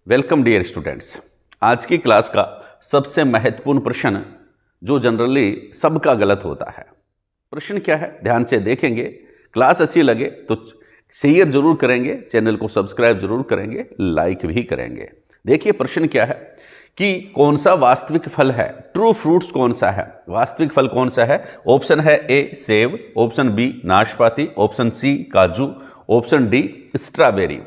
Welcome dear students. आज की class का सबसे महत्वपूर्ण प्रश्न जो जनरली सबका गलत होता है, प्रश्न क्या है ध्यान से देखेंगे। क्लास अच्छी लगे तो शेयर जरूर करेंगे, चैनल को सब्सक्राइब जरूर करेंगे, लाइक भी करेंगे। देखिए प्रश्न क्या है कि कौन सा वास्तविक फल है, ट्रू फ्रूट्स कौन सा है, वास्तविक फल कौन सा है। ऑप्शन है ए सेब, ऑप्शन बी नाशपाती, ऑप्शन सी काजू, ऑप्शन डी स्ट्रॉबेरी।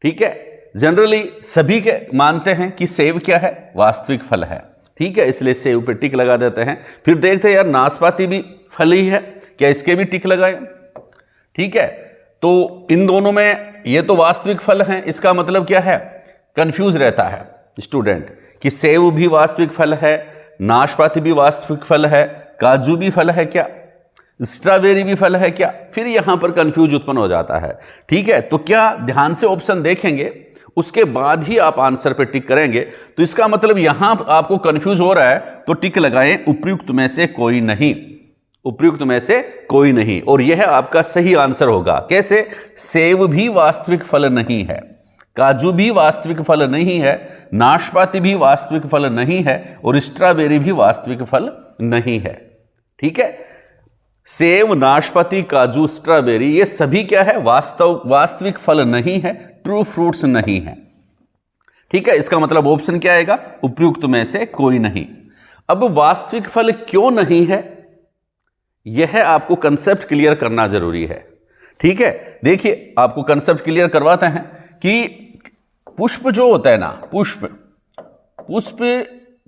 ठीक है, जनरली सभी के मानते हैं कि सेब क्या है, वास्तविक फल है। ठीक है, इसलिए सेब पे टिक लगा देते हैं। फिर देखते हैं यार नाशपाती भी फल ही है, क्या इसके भी टिक लगाएं। ठीक है, तो इन दोनों में ये तो वास्तविक फल हैं, इसका मतलब क्या है, कंफ्यूज रहता है स्टूडेंट कि सेब भी वास्तविक फल है, नाशपाती भी वास्तविक फल है, काजू भी फल है क्या, स्ट्रॉबेरी भी फल है क्या, फिर यहां पर कंफ्यूज उत्पन्न हो जाता है। ठीक है, तो क्या ध्यान से ऑप्शन देखेंगे, उसके बाद ही आप आंसर पे टिक करेंगे। तो इसका मतलब यहां आपको कंफ्यूज हो रहा है तो टिक लगाएं उपयुक्त में से कोई नहीं, उपयुक्त में से कोई नहीं, और यह आपका सही आंसर होगा। कैसे, सेब भी वास्तविक फल नहीं है, काजू भी वास्तविक फल नहीं है, नाशपाती भी वास्तविक फल नहीं है, और स्ट्रॉबेरी भी वास्तविक फल नहीं है। ठीक है, सेब, नाशपाती, काजू, स्ट्रॉबेरी ये सभी क्या है, वास्तविक फल नहीं है, ट्रू फ्रूट्स नहीं है। ठीक है, इसका मतलब ऑप्शन क्या आएगा, उपयुक्त में से कोई नहीं। अब वास्तविक फल क्यों नहीं है, यह आपको कंसेप्ट क्लियर करना जरूरी है। ठीक है, देखिए आपको कंसेप्ट क्लियर करवाते हैं कि पुष्प जो होता है ना, पुष्प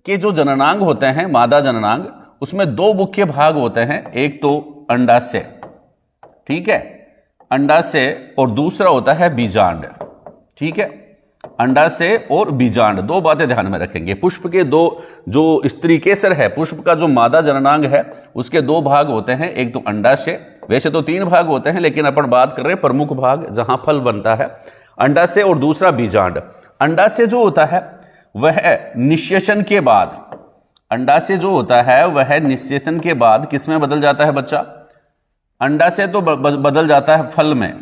के जो जननांग होते हैं, मादा जननांग, उसमें दो मुख्य भाग होते हैं। एक तो अंडाशय, ठीक है, अंडाशय, और दूसरा होता है बीजांड। ठीक है, अंडाशय और बीजांड, दो बातें ध्यान में रखेंगे। पुष्प के दो, जो स्त्री केसर है, पुष्प का जो मादा जननांग है, उसके दो भाग होते हैं। एक तो अंडाशय, वैसे तो तीन भाग होते हैं लेकिन अपन बात कर रहे हैं प्रमुख भाग जहां फल बनता है, अंडाशय, और दूसरा बीजांड। अंडाशय जो होता है वह निषेचन के बाद, अंडाशय जो होता है वह निषेचन के बाद किस में बदल जाता है बच्चा, अंडाशय तो बदल जाता है फल में,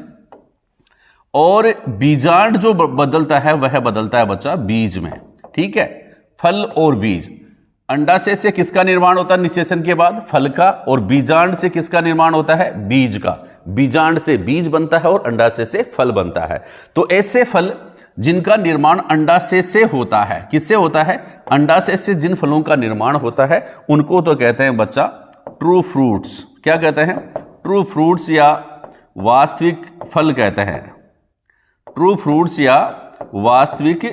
और बीजांड जो बदलता है वह बदलता है बच्चा बीज में। ठीक है, फल और बीज, अंडाशय से किसका निर्माण होता है निषेचन के बाद, फल का, और बीजांड से किसका निर्माण होता है, बीज का। बीजांड से बीज बनता है और अंडाशय से फल बनता है। तो ऐसे फल जिनका निर्माण अंडाशय से होता है, किससे होता है, अंडाशय से जिन फलों का निर्माण होता है उनको तो कहते हैं बच्चा ट्रू फ्रूट्स। क्या कहते हैं, ट्रू फ्रूट्स या वास्तविक फल कहते हैं, ट्रू फ्रूट्स या वास्तविक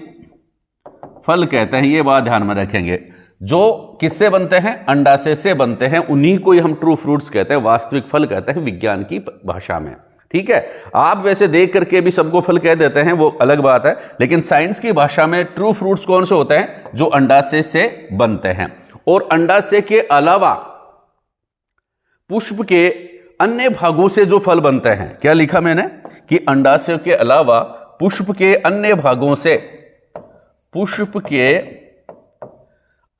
फल कहते हैं। ये बात ध्यान में रखेंगे, जो किससे बनते हैं, अंडाशय से बनते हैं, उन्हीं को ही हम ट्रू फ्रूट्स कहते हैं, वास्तविक फल कहते हैं विज्ञान की भाषा में। ठीक है, आप वैसे देख करके भी सबको फल कह देते हैं, वो अलग बात है, लेकिन साइंस की भाषा में ट्रू फ्रूट्स कौन से होते हैं, जो अंडाशय से बनते हैं। और अंडाशय के अलावा पुष्प के अन्य भागों से जो फल बनते हैं, क्या लिखा मैंने कि अंडाशय के अलावा पुष्प के अन्य भागों से, पुष्प के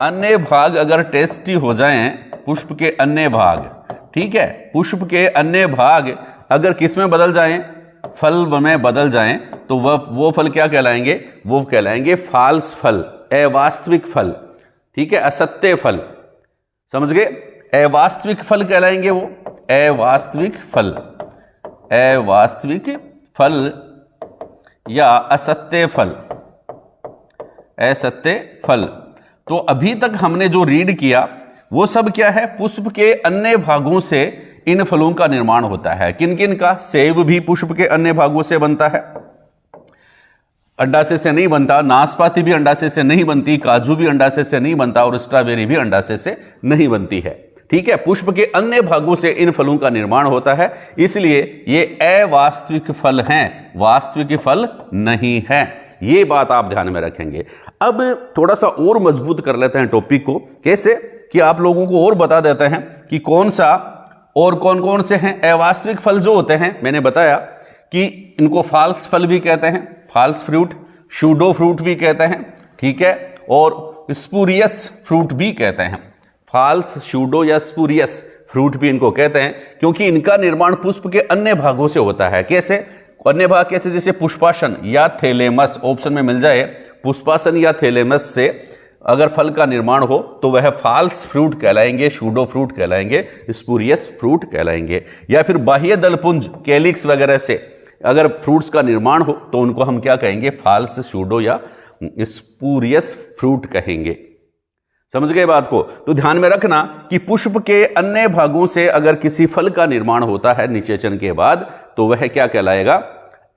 अन्य भाग अगर टेस्टी हो जाएं, पुष्प के अन्य भाग, ठीक है, पुष्प के अन्य भाग अगर किस में बदल जाएं, फल में बदल जाएं, तो वो फल क्या कहलाएंगे, वो कहलाएंगे फॉल्स फल, अवास्तविक फल। ठीक है, असत्य फल, समझ गए, अवास्तविक फल कहलाएंगे वो, अवास्तविक फल, अवास्तविक फल या असत्य फल, असत्य फल। तो अभी तक हमने जो रीड किया वो सब क्या है, पुष्प के अन्य भागों से इन फलों का निर्माण होता है। किन किन का, सेब भी पुष्प के अन्य भागों से बनता है, अंडाशय से नहीं बनता, नाशपाती भी अंडाशय से नहीं बनती, काजू भी अंडाशय से नहीं बनता, और स्ट्रॉबेरी भी अंडाशय से नहीं बनती है। ठीक है, पुष्प के अन्य भागों से इन फलों का निर्माण होता है, इसलिए ये अवास्तविक फल हैं, वास्तविक फल नहीं है। ये बात आप ध्यान में रखेंगे। अब थोड़ा सा और मजबूत कर लेते हैं टॉपिक को, कैसे कि आप लोगों को और बता देते हैं कि कौन सा और कौन कौन से हैं अवास्तविक फल जो होते हैं। मैंने बताया कि इनको फॉल्स फल भी कहते हैं, फॉल्स फ्रूट, शूडो फ्रूट भी कहते हैं, ठीक है, और स्पूरियस फ्रूट भी कहते हैं। फॉल्स, शूडो या स्पूरियस फ्रूट भी इनको कहते हैं, क्योंकि इनका निर्माण पुष्प के अन्य भागों से होता है। कैसे, अन्य भाग कैसे, जैसे पुष्पासन या थैलेमस, ऑप्शन में मिल जाए पुष्पासन या थैलेमस से अगर फल का निर्माण हो तो वह फाल्स फ्रूट कहलाएंगे, शूडो फ्रूट कहलाएंगे, स्पूरियस फ्रूट कहलाएंगे। या फिर बाह्य दलपुंज कैलिक्स वगैरह से अगर फ्रूट्स का निर्माण हो तो उनको हम क्या कहेंगे, फाल्स शूडो या स्पूरियस फ्रूट कहेंगे। समझ गए बात को? तो ध्यान में रखना कि पुष्प के अन्य भागों से अगर किसी फल का निर्माण होता है निषेचन के बाद तो वह क्या कहलाएगा,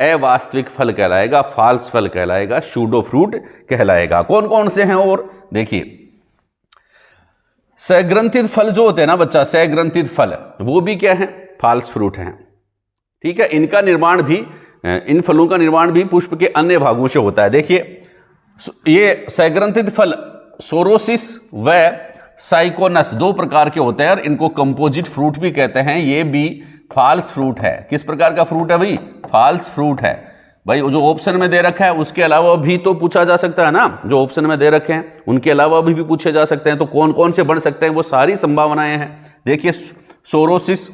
अवास्तविक फल कहलाएगा, फाल्स फल कहलाएगा, शूडो फ्रूट कहलाएगा। कौन कौन से हैं? और देखिए, सग्रंथित फल जो होते हैं ना बच्चा, सग्रंथित फल वो भी क्या है, फाल्स फ्रूट हैं। ठीक है, इनका निर्माण भी, इन फलों का निर्माण भी पुष्प के अन्य भागों से होता है। देखिए, ये सग्रंथित फल सोरोसिस व साइकोनस दो प्रकार के होते हैं और इनको कंपोजिट फ्रूट भी कहते हैं। ये भी फाल्स फ्रूट है। किस प्रकार का फ्रूट है भाई? फाल्स फ्रूट है। भाई जो ऑप्शन में दे रखा है उसके अलावा भी तो पूछा जा सकता है ना, जो ऑप्शन में दे रखे हैं उनके अलावा भी पूछे जा सकते हैं। तो कौन कौन से बन सकते हैं, वो सारी संभावनाएं हैं। देखिए, सोरोसिस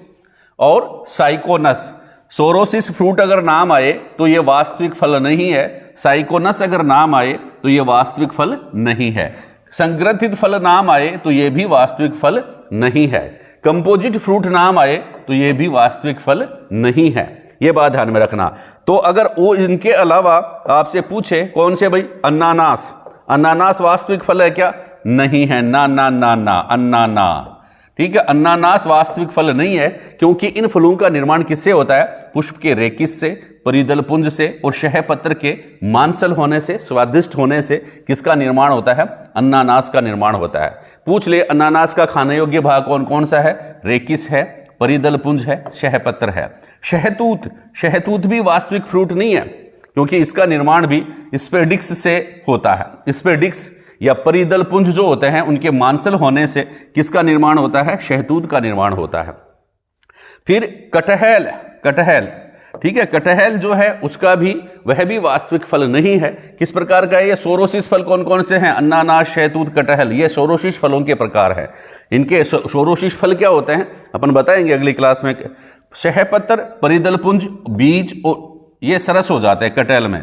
और साइकोनस। सोरोसिस फ्रूट अगर नाम आए तो ये वास्तविक फल नहीं है, साइकोनस अगर नाम आए तो ये वास्तविक फल नहीं है, संग्रथित फल नाम आए तो ये भी वास्तविक फल नहीं है, कंपोजिट फ्रूट नाम आए तो ये भी वास्तविक फल नहीं है। ये बात ध्यान में रखना। तो अगर वो इनके अलावा आपसे पूछे कौन से भाई, अनानास, अनानास वास्तविक फल है क्या? नहीं है, ना ना ना ना, अन्नाना। ठीक है, अनानास वास्तविक फल नहीं है क्योंकि इन फलों का निर्माण किससे होता है? पुष्प के रेकिस से, परिदल पुंज से और शहपत्र के मांसल होने से, स्वादिष्ट होने से किसका निर्माण होता है? अनानास का निर्माण होता है। पूछ ले, अनानास का खाने योग्य भाग कौन कौन सा है? रेकिस है, परिदल पुंज है, शहपत्र है। शहतूत, शहतूत भी वास्तविक फ्रूट नहीं है क्योंकि इसका निर्माण भी स्पेडिक्स से होता है। स्पेडिक्स या परिदल पुंज जो होते हैं उनके मांसल होने से किसका निर्माण होता है? शहतूत का निर्माण होता है। फिर कटहल, कटहल, ठीक है, कटहल जो है उसका भी, वह भी वास्तविक फल नहीं है। किस प्रकार का है ये? सोरोसिस फल कौन कौन से हैं? अनानास, शहतूत, कटहल, ये सोरोसिस फलों के प्रकार है। इनके सोरोसिस फल क्या होते हैं अपन बताएंगे अगली क्लास में। शहपत्र, परिदल पुंज, बीज और ये सरस हो जाते हैं कटहल में।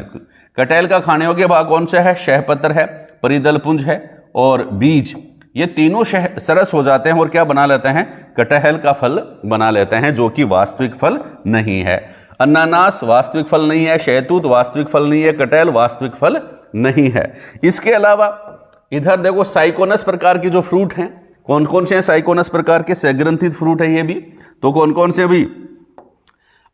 कटहल का खाने योग्य भाग कौन सा है? शहपत्र है, परिदल पुंज है और बीज, ये तीनों सरस हो जाते हैं और क्या बना लेते हैं? कटहल का फल बना लेते हैं, जो कि वास्तविक फल नहीं है। अनानास वास्तविक फल नहीं है, शहतूत वास्तविक फल नहीं है, कटहल वास्तविक फल नहीं है। इसके अलावा इधर देखो, साइकोनस प्रकार के जो फ्रूट हैं, कौन कौन से हैं साइकोनस प्रकार के? सग्रंथित फ्रूट है ये भी। तो कौन कौन से भी?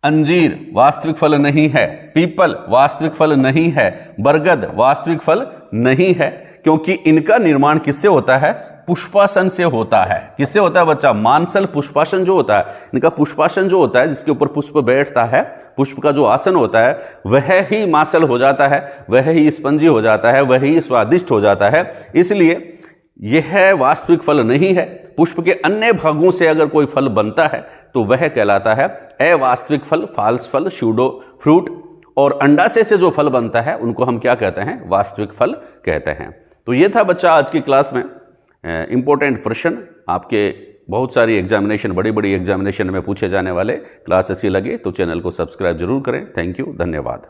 अंजीर वास्तविक फल नहीं है, पीपल वास्तविक फल नहीं है, बरगद वास्तविक फल नहीं है क्योंकि इनका निर्माण किससे होता है? पुष्पासन से होता है। किससे होता है बच्चा? मांसल पुष्पासन जो होता है, इनका पुष्पासन जो होता है जिसके ऊपर पुष्प बैठता है, पुष्प का जो आसन होता है वह ही मांसल हो जाता है, वह ही स्पंजी हो जाता है, वह ही स्वादिष्ट हो जाता है। इसलिए यह वास्तविक फल नहीं है। पुष्प के अन्य भागों से अगर कोई फल बनता है तो वह कहलाता है अवास्तविक फल, फाल्स फल, शूडो फ्रूट। और अंडा से जो फल बनता है उनको हम क्या कहते हैं? वास्तविक फल कहते हैं। तो ये था बच्चा आज की क्लास में इंपॉर्टेंट प्रश्न, आपके बहुत सारी एग्जामिनेशन, बड़ी बड़ी एग्जामिनेशन में पूछे जाने वाले। क्लास अच्छी लगे तो चैनल को सब्सक्राइब जरूर करें। थैंक यू, धन्यवाद।